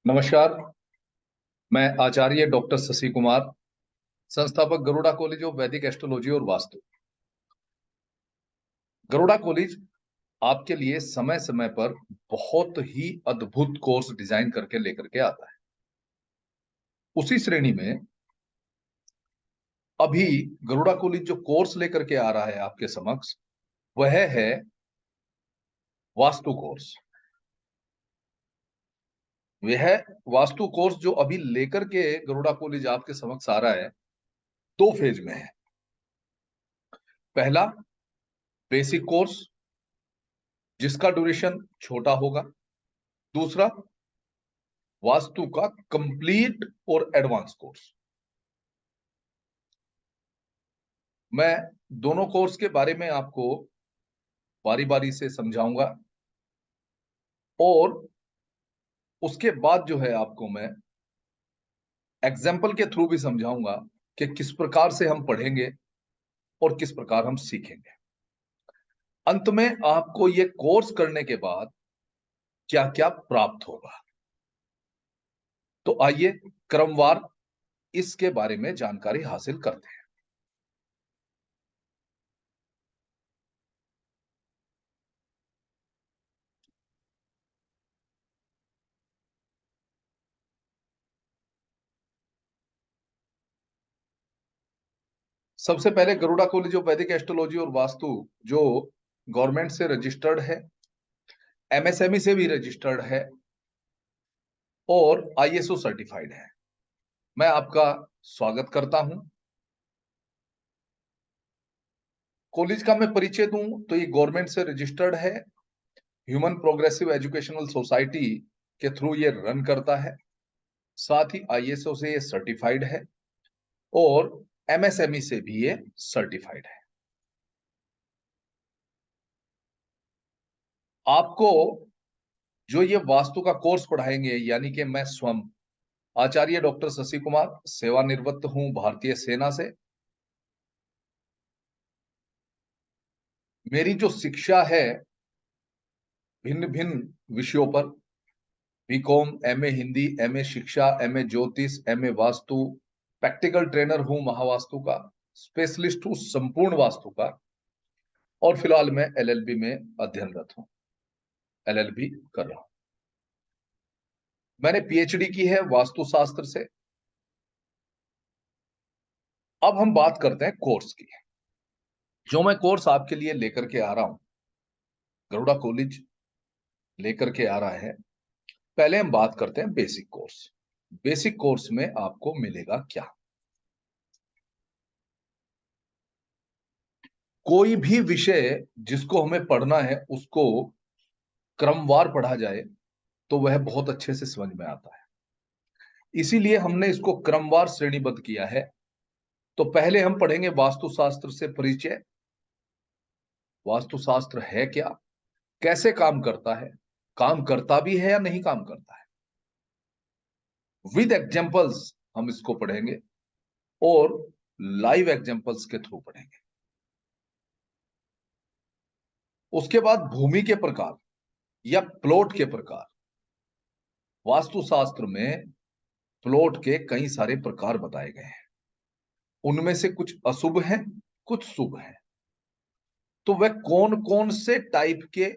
नमस्कार। मैं आचार्य डॉक्टर शशि कुमार, संस्थापक गरुड़ा कॉलेज ऑफ वैदिक एस्ट्रोलॉजी और वास्तु। गरुड़ा कॉलेज आपके लिए समय समय पर बहुत ही अद्भुत कोर्स डिजाइन करके लेकर के आता है। उसी श्रेणी में अभी गरुड़ा कॉलेज जो कोर्स लेकर के आ रहा है आपके समक्ष, वह है वास्तु कोर्स। वह वास्तु कोर्स जो अभी लेकर के गरुड़ा कॉलेज आपके समक्ष आ रहा है, दो फेज में है। पहला बेसिक कोर्स, जिसका ड्यूरेशन छोटा होगा। दूसरा वास्तु का कंप्लीट और एडवांस कोर्स। मैं दोनों कोर्स के बारे में आपको बारी बारी से समझाऊंगा और उसके बाद जो है आपको मैं एग्जाम्पल के थ्रू भी समझाऊंगा कि किस प्रकार से हम पढ़ेंगे और किस प्रकार हम सीखेंगे। अंत में आपको ये कोर्स करने के बाद क्या क्या प्राप्त होगा, तो आइए क्रमवार इसके बारे में जानकारी हासिल करते हैं। सबसे पहले गरुड़ा कॉलेज ऑफ वैदिक एस्ट्रोलॉजी और वास्तु जो गवर्नमेंट से रजिस्टर्ड है, एमएसएमई से भी रजिस्टर्ड है और आईएसओ सर्टिफाइड है। मैं आपका स्वागत करता हूं। कॉलेज का मैं परिचय दूं तो ये गवर्नमेंट से रजिस्टर्ड है, ह्यूमन प्रोग्रेसिव एजुकेशनल सोसाइटी के थ्रू ये रन करता है, साथ ही आईएसओ से ये सर्टिफाइड है और एमएसएमई से भी ये सर्टिफाइड है। आपको जो ये वास्तु का कोर्स पढ़ाएंगे, यानी कि मैं स्वयं आचार्य डॉक्टर शशि कुमार सेवानिवृत्त हूं भारतीय सेना से। मेरी जो शिक्षा है भिन्न भिन्न विषयों पर, बीकॉम, एमए हिंदी, एमए शिक्षा, एमए ज्योतिष, एमए वास्तु, प्रैक्टिकल ट्रेनर हूं महावास्तु का, स्पेशलिस्ट हूं संपूर्ण वास्तु का और फिलहाल मैं एलएलबी में अध्ययनरत हूं, एलएलबी कर रहा हूं। मैंने पीएचडी की है वास्तुशास्त्र से। अब हम बात करते हैं कोर्स की। जो मैं कोर्स आपके लिए लेकर के आ रहा हूं, गरुड़ा कॉलेज लेकर के आ रहा है, पहले हम बात करते हैं बेसिक कोर्स। बेसिक कोर्स में आपको मिलेगा क्या? कोई भी विषय जिसको हमें पढ़ना है उसको क्रमवार पढ़ा जाए तो वह बहुत अच्छे से समझ में आता है। इसीलिए हमने इसको क्रमवार श्रेणीबद्ध किया है। तो पहले हम पढ़ेंगे वास्तुशास्त्र से परिचय। वास्तुशास्त्र है क्या, कैसे काम करता है, काम करता भी है या नहीं काम करता है, विद एग्जांपल्स हम इसको पढ़ेंगे और लाइव एग्जांपल्स के थ्रू पढ़ेंगे। उसके बाद भूमि के प्रकार या प्लॉट के प्रकार। वास्तुशास्त्र में प्लॉट के कई सारे प्रकार बताए गए हैं, उनमें से कुछ अशुभ हैं, कुछ शुभ हैं। तो वह कौन कौन से टाइप के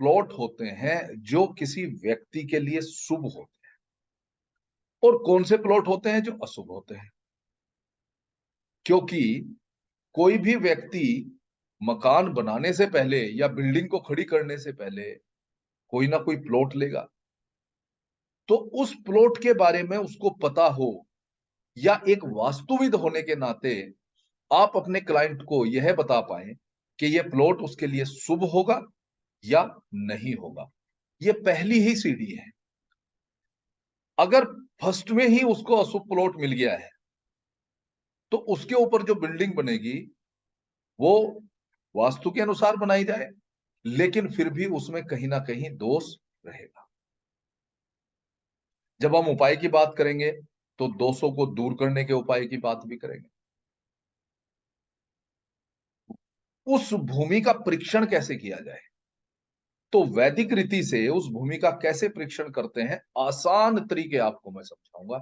प्लॉट होते हैं जो किसी व्यक्ति के लिए शुभ होते हैं और कौन से प्लॉट होते हैं जो अशुभ होते हैं। क्योंकि कोई भी व्यक्ति मकान बनाने से पहले या बिल्डिंग को खड़ी करने से पहले कोई ना कोई प्लॉट लेगा, तो उस प्लॉट के बारे में उसको पता हो, या एक वास्तुविद होने के नाते आप अपने क्लाइंट को यह बता पाए कि यह प्लॉट उसके लिए शुभ होगा या नहीं होगा। यह पहली ही सीढ़ी है। अगर फर्स्ट में ही उसको अशुभ प्लॉट मिल गया है तो उसके ऊपर जो बिल्डिंग बनेगी वो वास्तु के अनुसार बनाई जाए, लेकिन फिर भी उसमें कहीं ना कहीं दोष रहेगा। जब हम उपाय की बात करेंगे तो दोषों को दूर करने के उपाय की बात भी करेंगे। उस भूमि का परीक्षण कैसे किया जाए, तो वैदिक रीति से उस भूमि का कैसे परीक्षण करते हैं, आसान तरीके आपको मैं समझाऊंगा,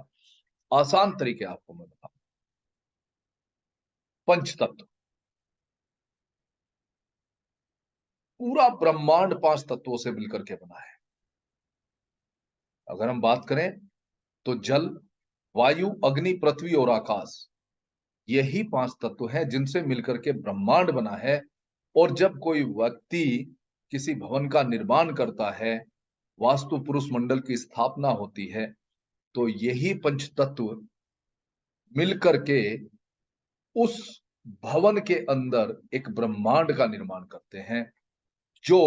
आसान तरीके आपको मैं बताऊंगा। पंचतत्व, पूरा ब्रह्मांड 5 तत्वों से मिलकर के बना है। अगर हम बात करें तो जल, वायु, अग्नि, पृथ्वी और आकाश, यही 5 तत्व हैं जिनसे मिलकर के ब्रह्मांड बना है। और जब कोई व्यक्ति किसी भवन का निर्माण करता है, वास्तु पुरुष मंडल की स्थापना होती है, तो यही पंचतत्व मिलकर के उस भवन के अंदर एक ब्रह्मांड का निर्माण करते हैं। जो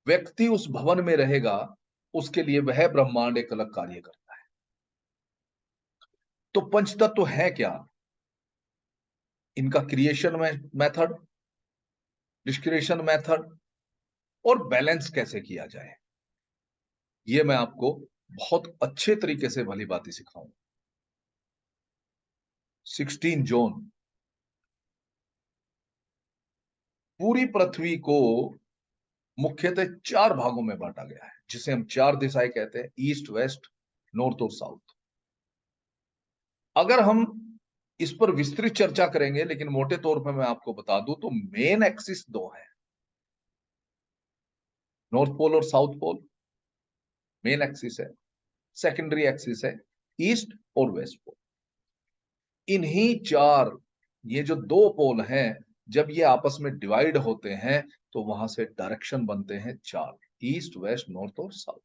व्यक्ति उस भवन में रहेगा, उसके लिए वह ब्रह्मांड एक अलग कार्य करता है। तो पंचतत्व है क्या, इनका क्रिएशन मेथड, डिस्क्रिएशन मेथड और बैलेंस कैसे किया जाए, ये मैं आपको बहुत अच्छे तरीके से भली बात सिखाऊंगा। 16 जोन, पूरी पृथ्वी को मुख्यतः 4 भागों में बांटा गया है, जिसे हम 4 दिशाएं कहते हैं, ईस्ट, वेस्ट, नॉर्थ और साउथ। अगर हम इस पर विस्तृत चर्चा करेंगे, लेकिन मोटे तौर पर मैं आपको बता दूं तो मेन एक्सिस 2 है, नॉर्थ पोल और साउथ पोल मेन एक्सिस है, सेकेंडरी एक्सिस है ईस्ट और वेस्ट पोल। इन्हीं 4, ये जो 2 पोल हैं, जब ये आपस में डिवाइड होते हैं तो वहां से डायरेक्शन बनते हैं 4, ईस्ट, वेस्ट, नॉर्थ और साउथ।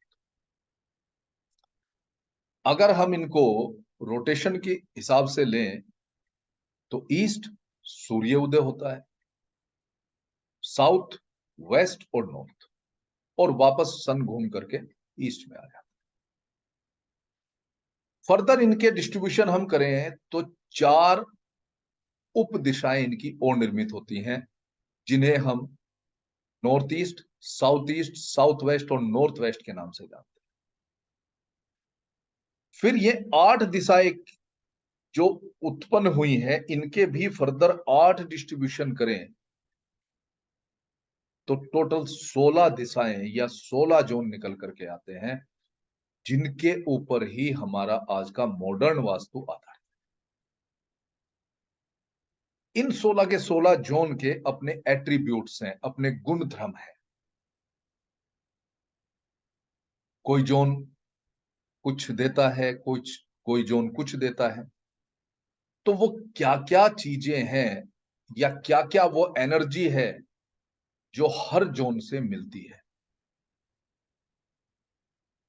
अगर हम इनको रोटेशन के हिसाब से लें तो ईस्ट सूर्य उदय होता है, साउथ, वेस्ट और नॉर्थ, और वापस सन घूम करके ईस्ट में आ जाता है। फर्दर इनके डिस्ट्रीब्यूशन हम करें तो 4 उप दिशाएं इनकी और निर्मित होती हैं, जिन्हें हम नॉर्थ ईस्ट, साउथ वेस्ट और नॉर्थ वेस्ट के नाम से जानते हैं। फिर ये 8 दिशाएं जो उत्पन्न हुई हैं, इनके भी फर्दर 8 डिस्ट्रीब्यूशन करें तो टोटल 16 दिशाएं या 16 जोन निकल करके आते हैं, जिनके ऊपर ही हमारा आज का मॉडर्न वास्तु आधारित है। इन 16 के 16 जोन के अपने एट्रीब्यूट्स हैं, अपने गुण धर्म हैं। कोई जोन कुछ देता है, कोई जोन कुछ देता है। तो वो क्या क्या चीजें हैं या क्या क्या वो एनर्जी है जो हर जोन से मिलती है।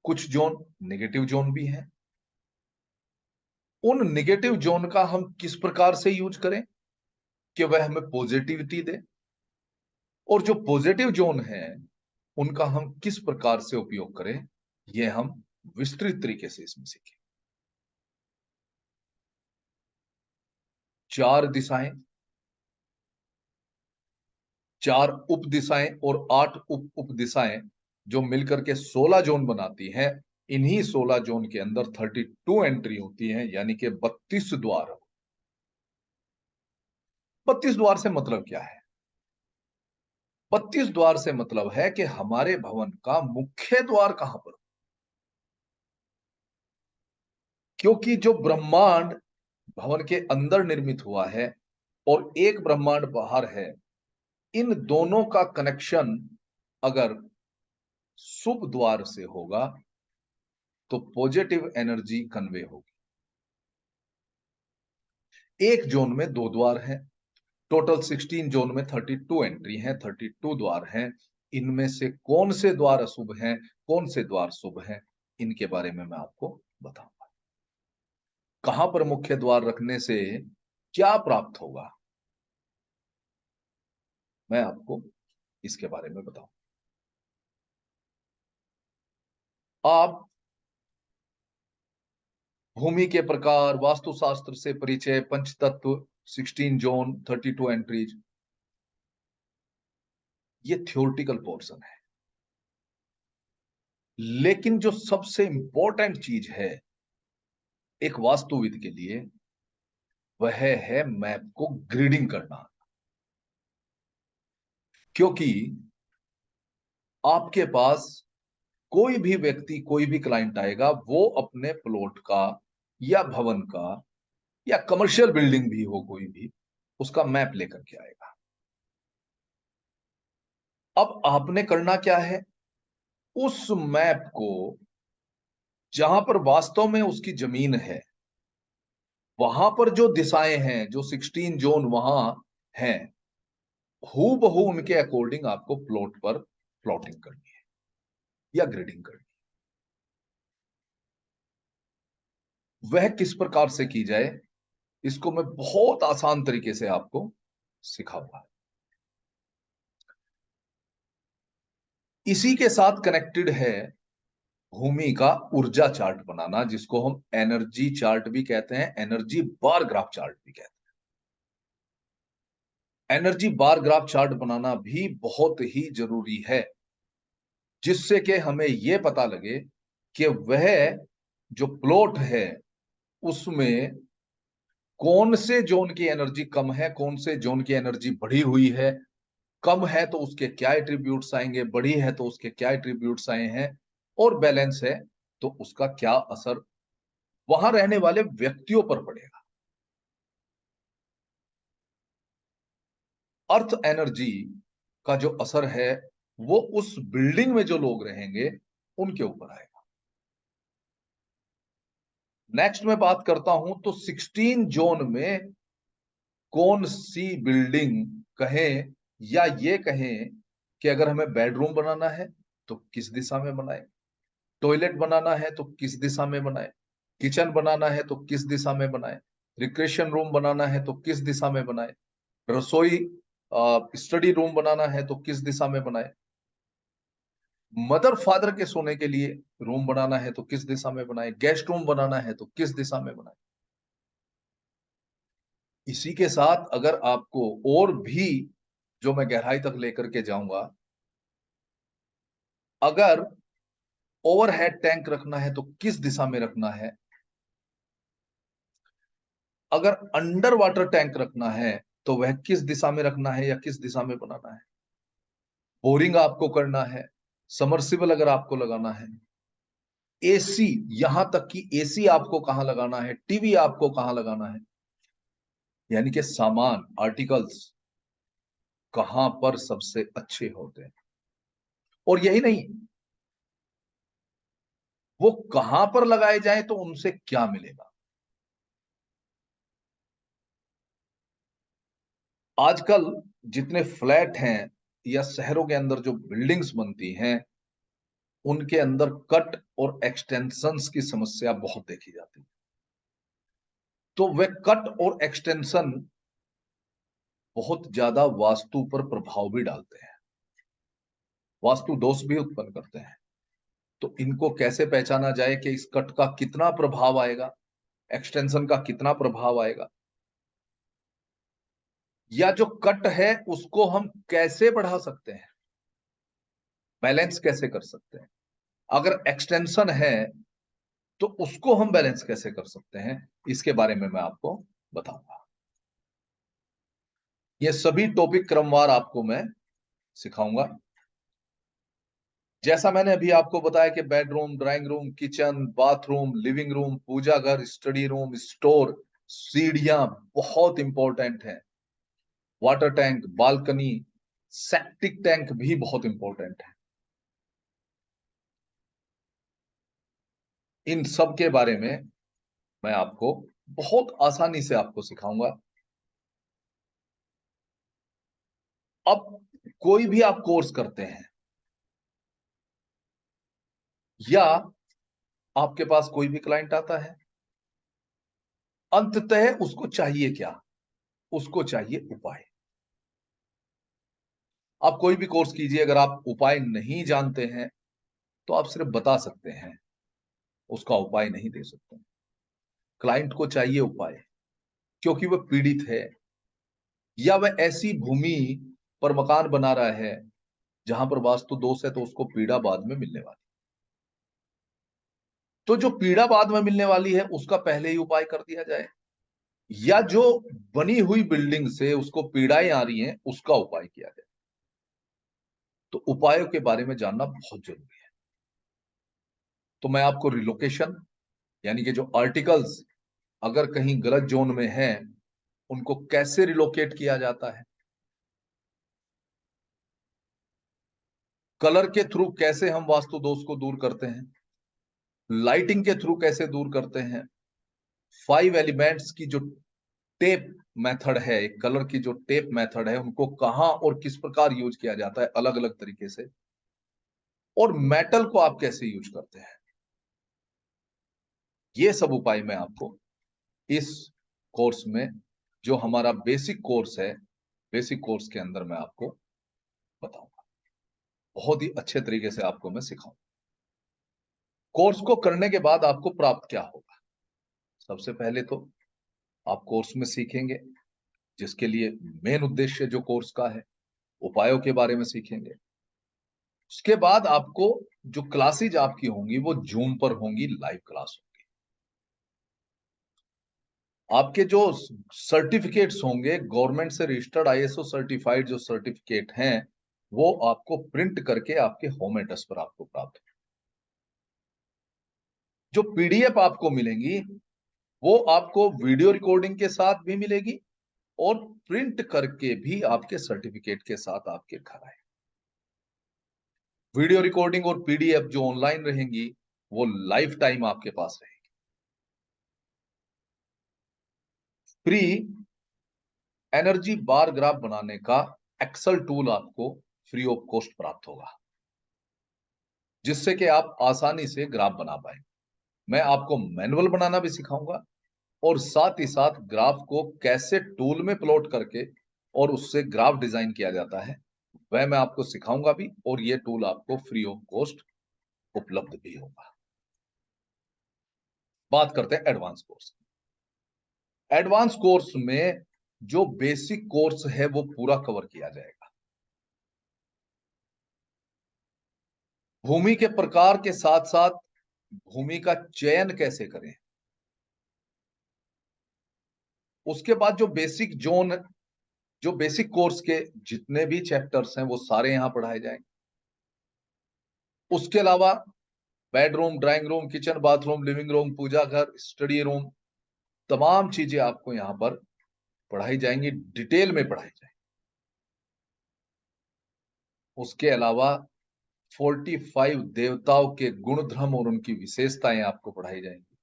कुछ जोन नेगेटिव जोन भी हैं, उन नेगेटिव जोन का हम किस प्रकार से यूज करें कि वह हमें पॉजिटिविटी दे, और जो पॉजिटिव जोन है उनका हम किस प्रकार से उपयोग करें, यह हम विस्तृत तरीके से इसमें सीखें। 4 दिशाएं, 4 उप दिशाएं और 8 उप दिशाएं जो मिलकर के 16 जोन बनाती हैं। इन्हीं 16 जोन के अंदर 32 एंट्री होती हैं, यानी कि 32 द्वार। 32 द्वार से मतलब क्या है? 32 द्वार से मतलब है कि हमारे भवन का मुख्य द्वार कहां पर, क्योंकि जो ब्रह्मांड भवन के अंदर निर्मित हुआ है और एक ब्रह्मांड बाहर है, इन दोनों का कनेक्शन अगर शुभ द्वार से होगा तो पॉजिटिव एनर्जी कन्वे होगी। एक जोन में 2 द्वार हैं, टोटल 16 जोन में 32 एंट्री हैं, 32 द्वार हैं। इनमें से कौन से द्वार अशुभ हैं, कौन से द्वार शुभ हैं, इनके बारे में मैं आपको बताऊंगा। कहां पर मुख्य द्वार रखने से क्या प्राप्त होगा, मैं आपको इसके बारे में बताऊं। आप भूमि के प्रकार, वास्तुशास्त्र से परिचय, पंचतत्व, 16 जोन, 32 एंट्रीज, ये थ्योरेटिकल पोर्शन है। लेकिन जो सबसे इंपॉर्टेंट चीज है एक वास्तुविद के लिए, वह है मैप को ग्रिडिंग करना। क्योंकि आपके पास कोई भी व्यक्ति, कोई भी क्लाइंट आएगा, वो अपने प्लॉट का या भवन का या कमर्शियल बिल्डिंग भी हो कोई भी, उसका मैप लेकर के आएगा। अब आपने करना क्या है, उस मैप को जहां पर वास्तव में उसकी जमीन है, वहां पर जो दिशाएं हैं, जो 16 जोन वहां हैं, हूबहू उनके अकॉर्डिंग आपको प्लॉट पर प्लॉटिंग करनी है या ग्रेडिंग करनी है। वह किस प्रकार से की जाए, इसको मैं बहुत आसान तरीके से आपको सिखाऊंगा। इसी के साथ कनेक्टेड है भूमि का ऊर्जा चार्ट बनाना, जिसको हम एनर्जी चार्ट भी कहते हैं, एनर्जी बार ग्राफ चार्ट भी कहते हैं। एनर्जी बार ग्राफ चार्ट बनाना भी बहुत ही जरूरी है, जिससे कि हमें यह पता लगे कि वह जो प्लॉट है उसमें कौन से जोन की एनर्जी कम है, कौन से जोन की एनर्जी बढ़ी हुई है। कम है तो उसके क्या एट्रीब्यूट्स आएंगे, बढ़ी है तो उसके क्या एट्रीब्यूट्स आए हैं, और बैलेंस है तो उसका क्या असर वहां रहने वाले व्यक्तियों पर पड़ेगा। अर्थ एनर्जी का जो असर है वो उस बिल्डिंग में जो लोग रहेंगे उनके ऊपर आएगा। नेक्स्ट मैं बात करता हूं तो 16 जोन में कौन सी बिल्डिंग कहें, या ये कहें कि अगर हमें बेडरूम बनाना है तो किस दिशा में बनाए, टॉयलेट बनाना है तो किस दिशा में बनाए, किचन बनाना है तो किस दिशा में बनाए, रिक्रिएशन रूम बनाना है तो किस दिशा में बनाए, रसोई स्टडी रूम बनाना है तो किस दिशा में बनाए, मदर फादर के सोने के लिए रूम बनाना है तो किस दिशा में बनाए, गेस्ट रूम बनाना है तो किस दिशा में बनाए। इसी के साथ अगर आपको और भी जो मैं गहराई तक लेकर के जाऊंगा, अगर ओवरहेड टैंक रखना है तो किस दिशा में रखना है, अगर अंडर वाटर टैंक रखना है तो वह किस दिशा में रखना है या किस दिशा में बनाना है, बोरिंग आपको करना है, समरसिबल अगर आपको लगाना है, एसी, यहां तक कि एसी आपको कहां लगाना है, टीवी आपको कहां लगाना है, यानी कि सामान, आर्टिकल्स कहां पर सबसे अच्छे होते हैं। और यही नहीं, वो कहां पर लगाए जाए तो उनसे क्या मिलेगा। आजकल जितने फ्लैट हैं या शहरों के अंदर जो बिल्डिंग्स बनती हैं, उनके अंदर कट और एक्सटेंशंस की समस्या बहुत देखी जाती है। तो वे कट और एक्सटेंशन बहुत ज्यादा वास्तु पर प्रभाव भी डालते हैं, वास्तु दोष भी उत्पन्न करते हैं। तो इनको कैसे पहचाना जाए कि इस कट का कितना प्रभाव आएगा, एक्सटेंशन का कितना प्रभाव आएगा, या जो कट है उसको हम कैसे बढ़ा सकते हैं, बैलेंस कैसे कर सकते हैं, अगर एक्सटेंशन है तो उसको हम बैलेंस कैसे कर सकते हैं, इसके बारे में मैं आपको बताऊंगा। ये सभी टॉपिक क्रमवार आपको मैं सिखाऊंगा। जैसा मैंने अभी आपको बताया कि bedroom, drawing room, kitchen, bathroom, living room, पूजा घर, स्टडी रूम, स्टोर, सीढ़ियां बहुत इंपॉर्टेंट है, water tank, balcony, septic tank भी बहुत इंपॉर्टेंट है। इन सब के बारे में मैं आपको बहुत आसानी से आपको सिखाऊंगा। अब कोई भी आप कोर्स करते हैं या आपके पास कोई भी क्लाइंट आता है, अंततः उसको चाहिए क्या, उसको चाहिए उपाय। आप कोई भी कोर्स कीजिए, अगर आप उपाय नहीं जानते हैं तो आप सिर्फ बता सकते हैं, उसका उपाय नहीं दे सकते। क्लाइंट को चाहिए उपाय, क्योंकि वह पीड़ित है या वह ऐसी भूमि पर मकान बना रहा है जहां पर वास्तु दोष है, तो उसको पीड़ा बाद में मिलने वाली। तो जो पीड़ा बाद में मिलने वाली है उसका पहले ही उपाय कर दिया जाए, या जो बनी हुई बिल्डिंग से उसको पीड़ाएं आ रही हैं उसका उपाय किया जाए। तो उपायों के बारे में जानना बहुत जरूरी है। तो मैं आपको रिलोकेशन, यानी कि जो आर्टिकल्स अगर कहीं गलत जोन में हैं, उनको कैसे रिलोकेट किया जाता है, कलर के थ्रू कैसे हम वास्तु दोष को दूर करते हैं, लाइटिंग के थ्रू कैसे दूर करते हैं, 5 एलिमेंट्स की जो टेप मेथड है, एक कलर की जो टेप मेथड है, उनको कहां और किस प्रकार यूज किया जाता है अलग अलग तरीके से, और मेटल को आप कैसे यूज करते हैं, ये सब उपाय मैं आपको इस कोर्स में, जो हमारा बेसिक कोर्स है, बेसिक कोर्स के अंदर मैं आपको बताऊंगा। बहुत ही अच्छे तरीके से आपको मैं सिखाऊंगा। कोर्स को करने के बाद आपको प्राप्त क्या होगा? सबसे पहले तो आप कोर्स में सीखेंगे, जिसके लिए मेन उद्देश्य जो कोर्स का है, उपायों के बारे में सीखेंगे। उसके बाद आपको जो क्लासेज आपकी होंगी वो जूम पर होंगी, लाइव क्लास होंगी। आपके जो सर्टिफिकेट्स होंगे, गवर्नमेंट से रजिस्टर्ड आईएसओ सर्टिफाइड जो सर्टिफिकेट हैं, वो आपको प्रिंट करके आपके होम एड्रेस पर आपको प्राप्त होंगे। जो पीडीएफ आपको मिलेंगी, वो आपको वीडियो रिकॉर्डिंग के साथ भी मिलेगी और प्रिंट करके भी आपके सर्टिफिकेट के साथ आपके घर आए। वीडियो रिकॉर्डिंग और पीडीएफ जो ऑनलाइन रहेंगी, वो लाइफ टाइम आपके पास रहेगी। फ्री एनर्जी बार ग्राफ बनाने का एक्सेल टूल आपको फ्री ऑफ कॉस्ट प्राप्त होगा, जिससे कि आप आसानी से ग्राफ बना पाए। मैं आपको मैनुअल बनाना भी सिखाऊंगा, और साथ ही साथ ग्राफ को कैसे टूल में प्लॉट करके और उससे ग्राफ डिजाइन किया जाता है, वह मैं आपको सिखाऊंगा भी, और ये टूल आपको फ्री ऑफ कॉस्ट उपलब्ध भी होगा। बात करते हैं एडवांस कोर्स। एडवांस कोर्स में जो बेसिक कोर्स है वो पूरा कवर किया जाएगा। भूमि के प्रकार के साथ साथ भूमि का चयन कैसे करें, उसके बाद जो बेसिक जोन, जो बेसिक कोर्स के जितने भी चैप्टर्स हैं वो सारे यहां पढ़ाए जाएंगे। उसके अलावा bedroom, drawing room, kitchen, bathroom, living room, पूजा घर, स्टडी रूम, तमाम चीजें आपको यहां पर पढ़ाई जाएंगी, डिटेल में पढ़ाई जाएंगी। उसके अलावा 45 देवताओं के गुण धर्म और उनकी विशेषताएं आपको पढ़ाई जाएंगी।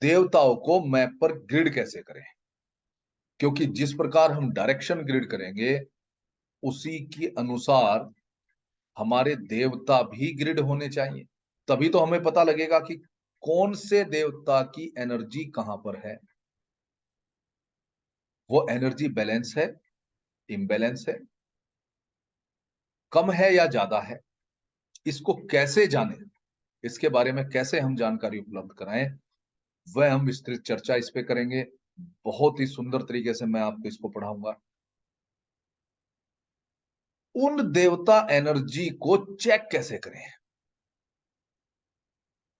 देवताओं को मैप पर ग्रिड कैसे करें, क्योंकि जिस प्रकार हम डायरेक्शन ग्रिड करेंगे, उसी के अनुसार हमारे देवता भी ग्रिड होने चाहिए। तभी तो हमें पता लगेगा कि कौन से देवता की एनर्जी कहां पर है, वो एनर्जी बैलेंस है, इम्बैलेंस है, कम है या ज्यादा है। इसको कैसे जाने, इसके बारे में कैसे हम जानकारी उपलब्ध कराएं, वह हम विस्तृत चर्चा इस पे करेंगे। बहुत ही सुंदर तरीके से मैं आपको इसको पढ़ाऊंगा। उन देवता एनर्जी को चेक कैसे करें,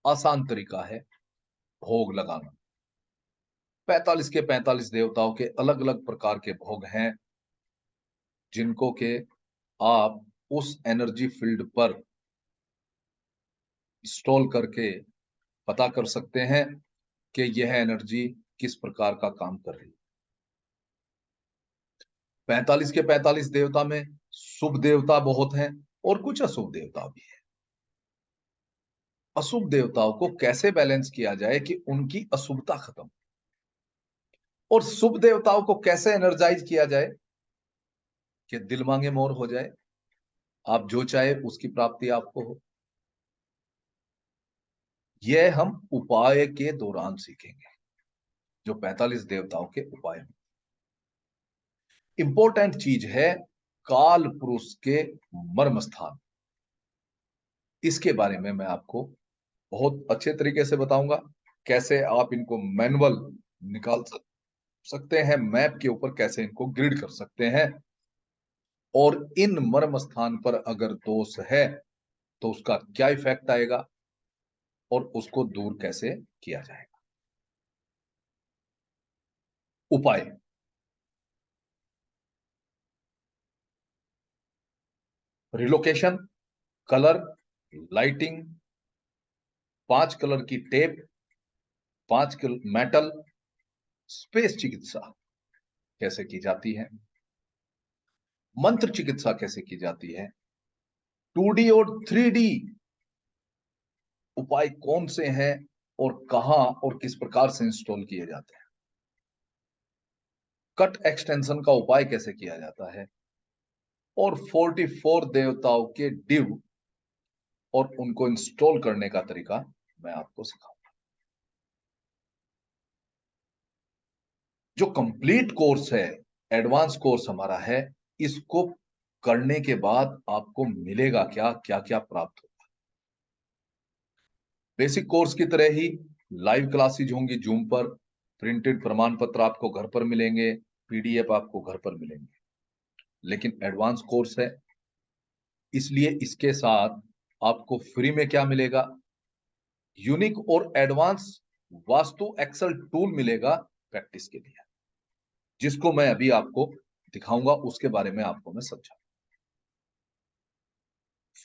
आसान तरीका है भोग लगाना। 45 के 45 देवताओं के अलग अलग प्रकार के भोग हैं, जिनको के आप उस एनर्जी फील्ड पर इंस्टॉल करके पता कर सकते हैं कि यह एनर्जी किस प्रकार का काम कर रही है। 45 के 45 देवता में शुभ देवता बहुत हैं और कुछ अशुभ देवता भी हैं। अशुभ देवताओं को कैसे बैलेंस किया जाए कि उनकी अशुभता खत्म, और शुभ देवताओं को कैसे एनर्जाइज किया जाए कि दिल मांगे मोर हो जाए, आप जो चाहे उसकी प्राप्ति आपको हो। यह हम उपाय के दौरान सीखेंगे, जो 45 देवताओं के उपाय हैं। इंपॉर्टेंट चीज है काल पुरुष के मर्म स्थान, इसके बारे में मैं आपको बहुत अच्छे तरीके से बताऊंगा। कैसे आप इनको मैनुअल निकाल सकते हैं, मैप के ऊपर कैसे इनको ग्रिड कर सकते हैं, और इन मर्म स्थान पर अगर दोष है तो उसका क्या इफेक्ट आएगा और उसको दूर कैसे किया जाएगा। उपाय, रिलोकेशन, कलर, लाइटिंग, 5 कलर की टेप, 5 मेटल, स्पेस चिकित्सा कैसे की जाती है, मंत्र चिकित्सा कैसे की जाती है, 2D और 3D उपाय कौन से हैं और कहां और किस प्रकार से इंस्टॉल किए जाते हैं, कट एक्सटेंशन का उपाय कैसे किया जाता है, और 44 देवताओं के डिव और उनको इंस्टॉल करने का तरीका मैं आपको सिखाऊंगा। जो कंप्लीट कोर्स है, एडवांस कोर्स हमारा है, इसको करने के बाद आपको मिलेगा क्या, क्या क्या प्राप्त होगा। बेसिक कोर्स की तरह ही लाइव क्लासेज होंगी जूम पर, प्रिंटेड प्रमाण पत्र आपको घर पर मिलेंगे, पीडीएफ आपको घर पर मिलेंगे। लेकिन एडवांस कोर्स है, इसलिए इसके साथ आपको फ्री में क्या मिलेगा, यूनिक और एडवांस वास्तु एक्सेल टूल मिलेगा प्रैक्टिस के लिए, जिसको मैं अभी आपको दिखाऊंगा, उसके बारे में आपको मैं समझाऊंगा।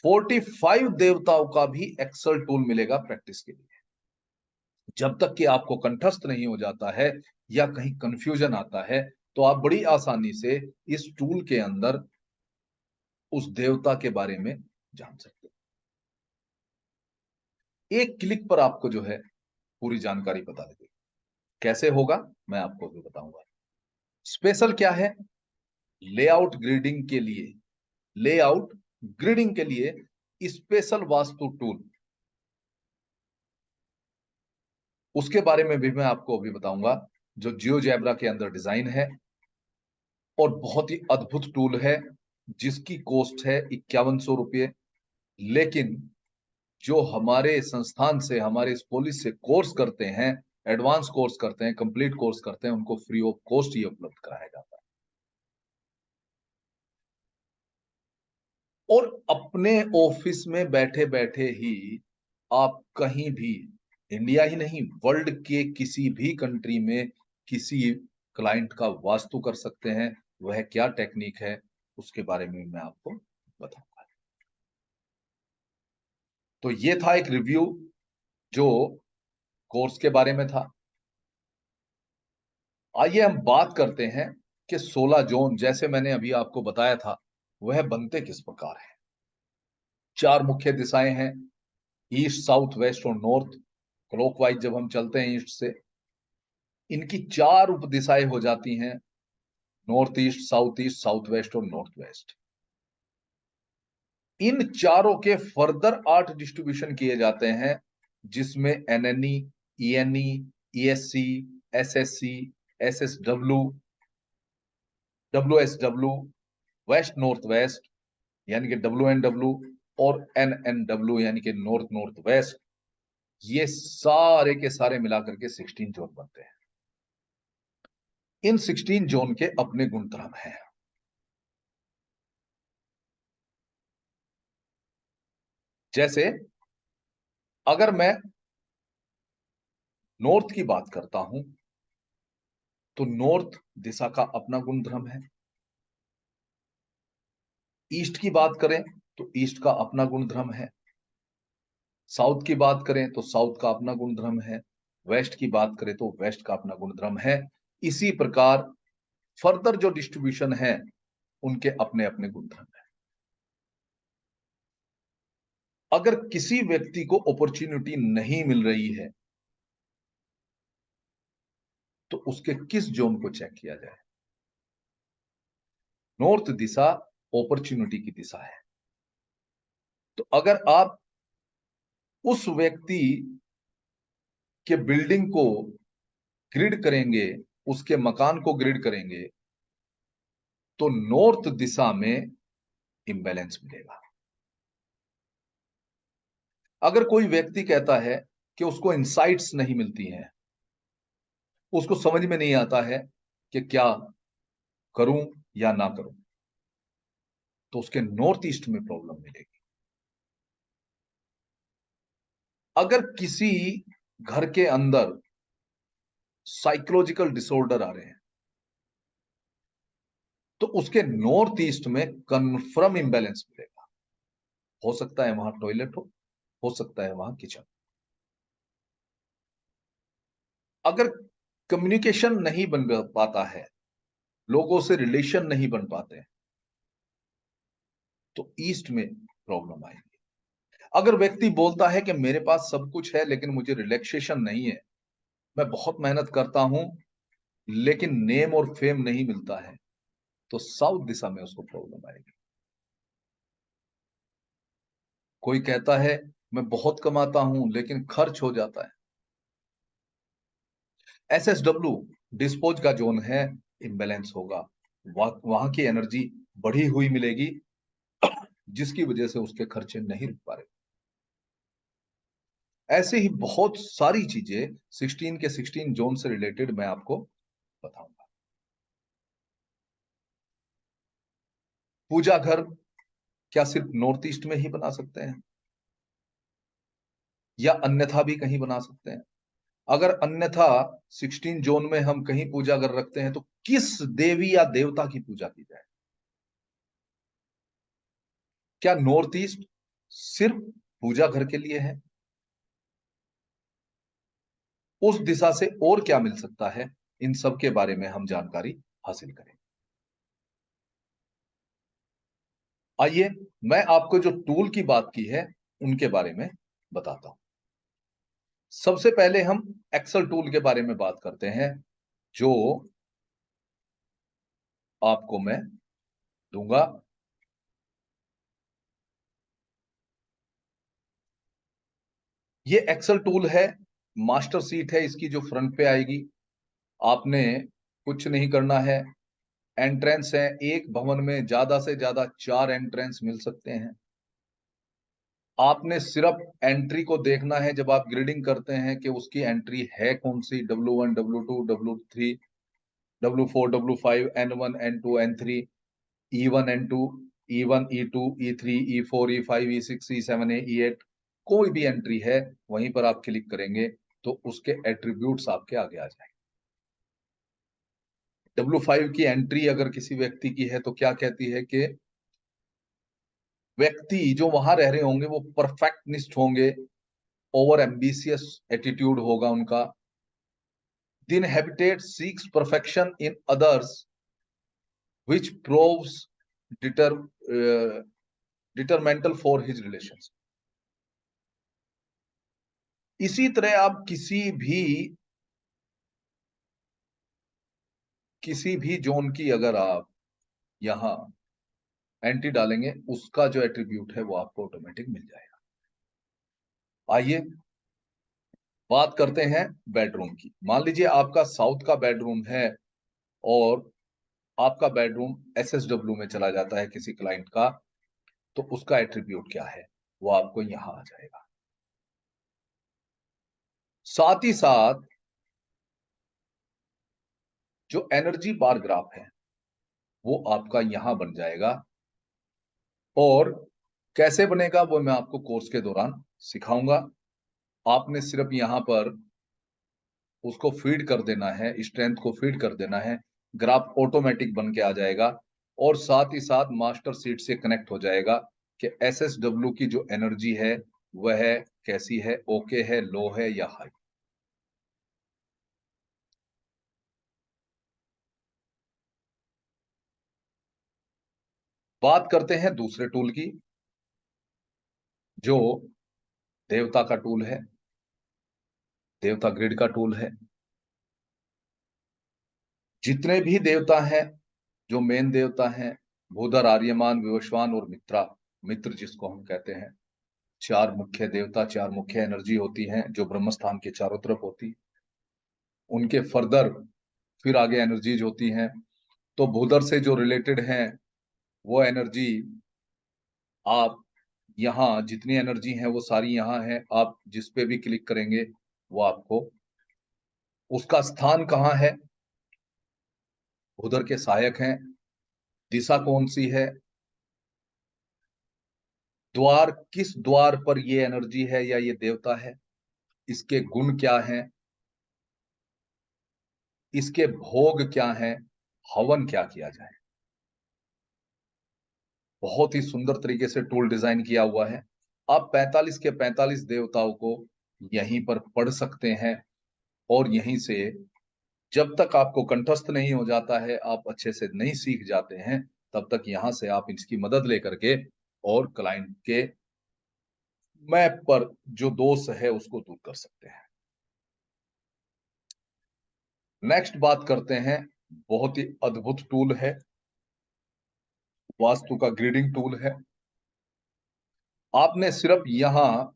45 देवताओं का भी एक्सेल टूल मिलेगा प्रैक्टिस के लिए। जब तक कि आपको कंठस्थ नहीं हो जाता है या कहीं कंफ्यूजन आता है, तो आप बड़ी आसानी से इस टूल के अंदर उस देवता के बारे में जान सकते हैं। एक क्लिक पर आपको जो है पूरी जानकारी बता देगी। कैसे होगा मैं आपको भी बताऊंगा। स्पेशल क्या है, लेआउट ग्रिडिंग के लिए, लेआउट ग्रिडिंग के लिए स्पेशल वास्तु टूल, उसके बारे में भी मैं आपको अभी बताऊंगा, जो जियोजेब्रा के अंदर डिजाइन है और बहुत ही अद्भुत टूल है, जिसकी कॉस्ट है 5100 रुपये। लेकिन जो हमारे संस्थान से, हमारे इस पॉलिस से कोर्स करते हैं, एडवांस कोर्स करते हैं, कंप्लीट कोर्स करते हैं, उनको फ्री ऑफ कॉस्ट ही उपलब्ध कराया जाता है। और अपने ऑफिस में बैठे बैठे ही आप कहीं भी, इंडिया ही नहीं वर्ल्ड के किसी भी कंट्री में किसी क्लाइंट का वास्तु कर सकते हैं। वह क्या टेक्निक है उसके बारे में मैं आपको बताऊंगा। तो ये था एक रिव्यू जो कोर्स के बारे में था। आइए हम बात करते हैं कि 16 जोन, जैसे मैंने अभी आपको बताया था, वह बनते किस प्रकार है। 4 मुख्य दिशाएं हैं, ईस्ट, साउथ, वेस्ट और नॉर्थ। क्लॉकवाइज जब हम चलते हैं ईस्ट से, इनकी 4 उप दिशाएं हो जाती हैं, नॉर्थ ईस्ट, साउथ वेस्ट और नॉर्थ वेस्ट। इन चारों के फर्दर 8 डिस्ट्रीब्यूशन किए जाते हैं, जिसमें NNE, ENE, ESC, SSC, SSW, WSW, west north west यानी कि WNW, और NNW यानी कि नॉर्थ नॉर्थ वेस्ट। ये सारे के सारे मिलाकर के 16 जोन बनते हैं। इन 16 जोन के अपने गुण धर्म हैं। जैसे अगर मैं नॉर्थ की बात करता हूं, तो नॉर्थ दिशा का अपना गुण धर्म है। ईस्ट की बात करें तो ईस्ट का अपना गुण धर्म है। साउथ की बात करें तो साउथ का अपना गुण धर्म है। वेस्ट की बात करें तो वेस्ट का अपना गुण धर्म है। इसी प्रकार फर्दर जो डिस्ट्रीब्यूशन है, उनके अपने अपने गुण धर्म है। अगर किसी व्यक्ति को अपॉर्चुनिटी नहीं मिल रही है, तो उसके किस जोन को चेक किया जाए। नॉर्थ दिशा अपॉर्चुनिटी की दिशा है। तो अगर आप उस व्यक्ति के बिल्डिंग को ग्रिड करेंगे, उसके मकान को ग्रिड करेंगे, तो नॉर्थ दिशा में इंबैलेंस मिलेगा। अगर कोई व्यक्ति कहता है कि उसको इंसाइट्स नहीं मिलती हैं, उसको समझ में नहीं आता है कि क्या करूं या ना करूं, तो उसके नॉर्थ ईस्ट में प्रॉब्लम मिलेगी। अगर किसी घर के अंदर साइकोलॉजिकल डिसऑर्डर आ रहे हैं, तो उसके नॉर्थ ईस्ट में कन्फर्म इंबैलेंस मिलेगा। हो सकता है वहां टॉयलेट हो सकता है वहां किचन। अगर कम्युनिकेशन नहीं बन पाता है, लोगों से रिलेशन नहीं बन पाते हैं, तो ईस्ट में प्रॉब्लम आएगी। अगर व्यक्ति बोलता है कि मेरे पास सब कुछ है लेकिन मुझे रिलैक्सेशन नहीं है, मैं बहुत मेहनत करता हूं लेकिन नेम और फेम नहीं मिलता है, तो साउथ दिशा में उसको प्रॉब्लम आएगी। कोई कहता है मैं बहुत कमाता हूं लेकिन खर्च हो जाता है, एसएसडब्ल्यू डिस्पोज का जोन है, इम्बैलेंस होगा, वहां की एनर्जी बढ़ी हुई मिलेगी, जिसकी वजह से उसके खर्चे नहीं रुक पा रहे। ऐसे ही बहुत सारी चीजें 16 के 16 जोन से रिलेटेड मैं आपको बताऊंगा। पूजा घर क्या सिर्फ नॉर्थ ईस्ट में ही बना सकते हैं या अन्यथा भी कहीं बना सकते हैं? अगर अन्यथा 16 जोन में हम कहीं पूजा घर रखते हैं तो किस देवी या देवता की पूजा की जाए? क्या नॉर्थ ईस्ट सिर्फ पूजा घर के लिए है? उस दिशा से और क्या मिल सकता है? इन सब के बारे में हम जानकारी हासिल करें। आइए, मैं आपको जो टूल की बात की है उनके बारे में बताता हूं। सबसे पहले हम एक्सेल टूल के बारे में बात करते हैं, जो आपको मैं दूंगा। ये एक्सेल टूल है, मास्टर सीट है इसकी, जो फ्रंट पे आएगी। आपने कुछ नहीं करना है। एंट्रेंस है, एक भवन में ज्यादा से ज्यादा 4 एंट्रेंस मिल सकते हैं। आपने सिर्फ एंट्री को देखना है। जब आप ग्रेडिंग करते हैं कि उसकी एंट्री है कौन सी, W1 W2 W3 W4 W5 N1 N2 N3 E1 N2 E1 E2 E3 E4 E5 E6 E7 E8, कोई भी एंट्री है वहीं पर आप क्लिक करेंगे तो उसके एट्रीब्यूट्स आपके आगे आ जाएंगे। W5 की एंट्री अगर किसी व्यक्ति की है तो क्या कहती है कि व्यक्ति जो वहां रह रहे होंगे वो परफेक्टनिस्ट होंगे, ओवर एम्बिशियस एटीट्यूड होगा उनका। The inhabitant seeks perfection in others which proves deter, detrimental for his relations। इसी तरह आप किसी भी जोन की अगर आप यहाँ एंट्री डालेंगे, उसका जो एट्रीब्यूट है वो आपको ऑटोमेटिक मिल जाएगा। आइए बात करते हैं बेडरूम की। मान लीजिए आपका साउथ का बेडरूम है और आपका बेडरूम एसएसडब्ल्यू में चला जाता है किसी क्लाइंट का, तो उसका एट्रीब्यूट क्या है वो आपको यहां आ जाएगा। साथ ही साथ जो एनर्जी बार ग्राफ है वो आपका यहां बन जाएगा। और कैसे बनेगा वो मैं आपको कोर्स के दौरान सिखाऊंगा। आपने सिर्फ यहां पर उसको फीड कर देना है, स्ट्रेंथ को फीड कर देना है, ग्राफ ऑटोमेटिक बन के आ जाएगा। और साथ ही साथ मास्टर सीट से कनेक्ट हो जाएगा कि एसएसडब्ल्यू की जो एनर्जी है वह कैसी है, ओके है, लो है या हाई। बात करते हैं दूसरे टूल की, जो देवता का टूल है, देवता ग्रिड का टूल है। जितने भी देवता हैं, जो मेन देवता हैं, भूधर, आर्यमान, विवस्वान और मित्रा, मित्र जिसको हम कहते हैं, चार मुख्य देवता, चार मुख्य एनर्जी होती हैं जो ब्रह्मस्थान के चारों तरफ होती। उनके फर्दर फिर आगे एनर्जीज होती हैं। तो भूधर से जो रिलेटेड हैं वो एनर्जी, आप यहाँ जितनी एनर्जी है वो सारी यहाँ है। आप जिस पे भी क्लिक करेंगे वो आपको उसका स्थान कहाँ है, भूधर के सहायक हैं, दिशा कौन सी है, द्वार किस द्वार पर ये एनर्जी है या ये देवता है, इसके गुण क्या हैं, इसके भोग क्या हैं, हवन क्या किया जाए। बहुत ही सुंदर तरीके से टूल डिजाइन किया हुआ है। आप 45 के 45 देवताओं को यहीं पर पढ़ सकते हैं, और यहीं से जब तक आपको कंठस्थ नहीं हो जाता है, आप अच्छे से नहीं सीख जाते हैं, तब तक यहां से आप इसकी मदद लेकर के और क्लाइंट के मैप पर जो दोष है उसको दूर कर सकते हैं। नेक्स्ट बात करते हैं, बहुत ही अद्भुत टूल है, वास्तु का ग्रिडिंग टूल है। आपने सिर्फ यहां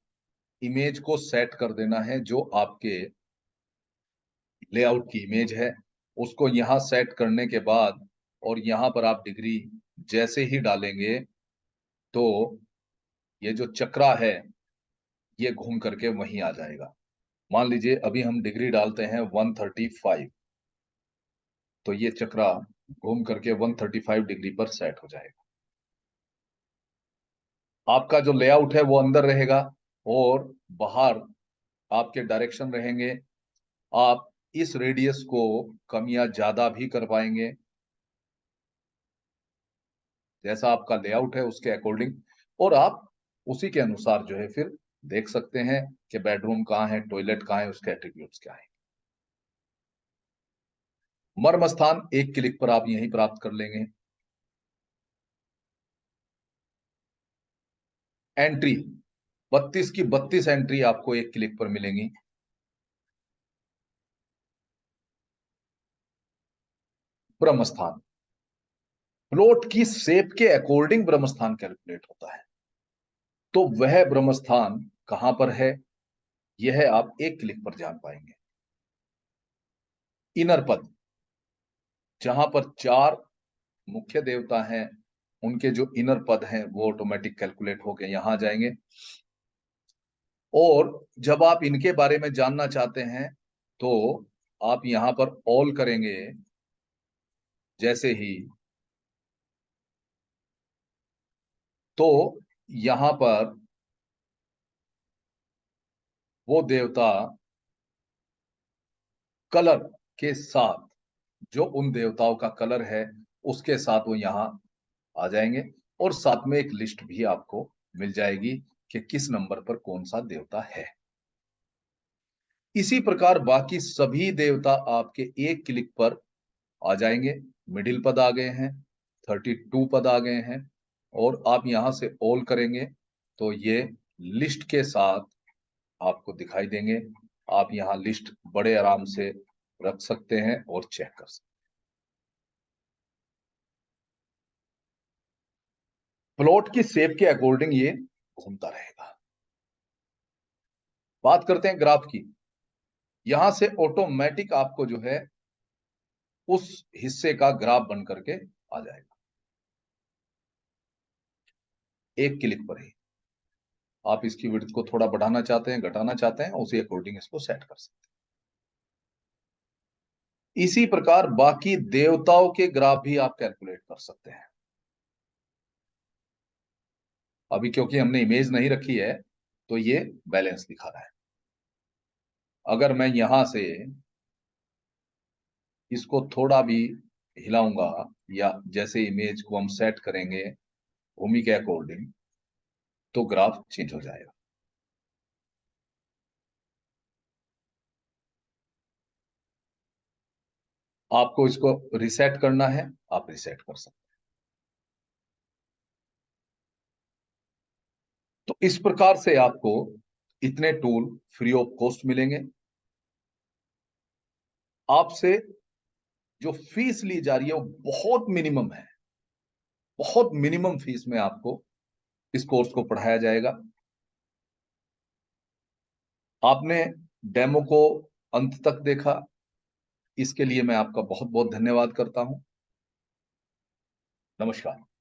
इमेज को सेट कर देना है, जो आपके लेआउट की इमेज है उसको यहां सेट करने के बाद, और यहां पर आप डिग्री जैसे ही डालेंगे तो ये जो चक्रा है ये घूम करके वहीं आ जाएगा। मान लीजिए अभी हम डिग्री डालते हैं 135, तो ये चक्रा घूम करके 135 डिग्री पर सेट हो जाएगा। आपका जो लेआउट है वो अंदर रहेगा और बाहर आपके डायरेक्शन रहेंगे। आप इस रेडियस को कम या ज्यादा भी कर पाएंगे, जैसा आपका लेआउट है उसके अकॉर्डिंग, और आप उसी के अनुसार जो है फिर देख सकते हैं कि बेडरूम कहाँ है, टॉयलेट कहाँ है, उसके एट्रीब्यूट्स क्या है। मर्म स्थान एक क्लिक पर आप यहीं प्राप्त कर लेंगे। एंट्री 32 की 32 एंट्री आपको एक क्लिक पर मिलेंगी। ब्रह्म स्थान, प्लॉट की शेप के अकॉर्डिंग ब्रह्म स्थान कैलकुलेट होता है, तो वह ब्रह्म स्थान कहां पर है यह आप एक क्लिक पर जान पाएंगे। इनर पद, जहां पर 4 मुख्य देवता हैं उनके जो इनर पद हैं वो ऑटोमेटिक कैलकुलेट होकर यहां आ जाएंगे। और जब आप इनके बारे में जानना चाहते हैं तो आप यहां पर ऑल करेंगे, जैसे ही तो यहां पर वो देवता कलर के साथ, जो उन देवताओं का कलर है उसके साथ वो यहाँ आ जाएंगे, और साथ में एक लिस्ट भी आपको मिल जाएगी कि किस नंबर पर कौन सा देवता है। इसी प्रकार बाकी सभी देवता आपके एक क्लिक पर आ जाएंगे। मिडिल पद आ गए हैं, 32 पद आ गए हैं, और आप यहां से ऑल करेंगे तो ये लिस्ट के साथ आपको दिखाई देंगे। आप यहाँ लिस्ट बड़े आराम से रख सकते हैं और चेक कर सकते हैं। प्लॉट की शेप के अकॉर्डिंग ये घूमता रहेगा। बात करते हैं ग्राफ की। यहां से ऑटोमेटिक आपको जो है उस हिस्से का ग्राफ बन करके आ जाएगा एक क्लिक पर ही। आप इसकी विड्थ को थोड़ा बढ़ाना चाहते हैं, घटाना चाहते हैं, उसी अकॉर्डिंग इसको सेट कर सकते हैं। इसी प्रकार बाकी देवताओं के ग्राफ भी आप कैलकुलेट कर सकते हैं। अभी क्योंकि हमने इमेज नहीं रखी है तो ये बैलेंस दिखा रहा है। अगर मैं यहां से इसको थोड़ा भी हिलाऊंगा, या जैसे इमेज को हम सेट करेंगे भूमि के अकॉर्डिंग, तो ग्राफ चेंज हो जाएगा। आपको इसको रिसेट करना है, आप रिसेट कर सकते हैं। तो इस प्रकार से आपको इतने टूल फ्री ऑफ कॉस्ट मिलेंगे। आपसे जो फीस ली जा रही है वो बहुत मिनिमम है, बहुत मिनिमम फीस में आपको इस कोर्स को पढ़ाया जाएगा। आपने डेमो को अंत तक देखा, इसके लिए मैं आपका बहुत बहुत धन्यवाद करता हूं। नमस्कार।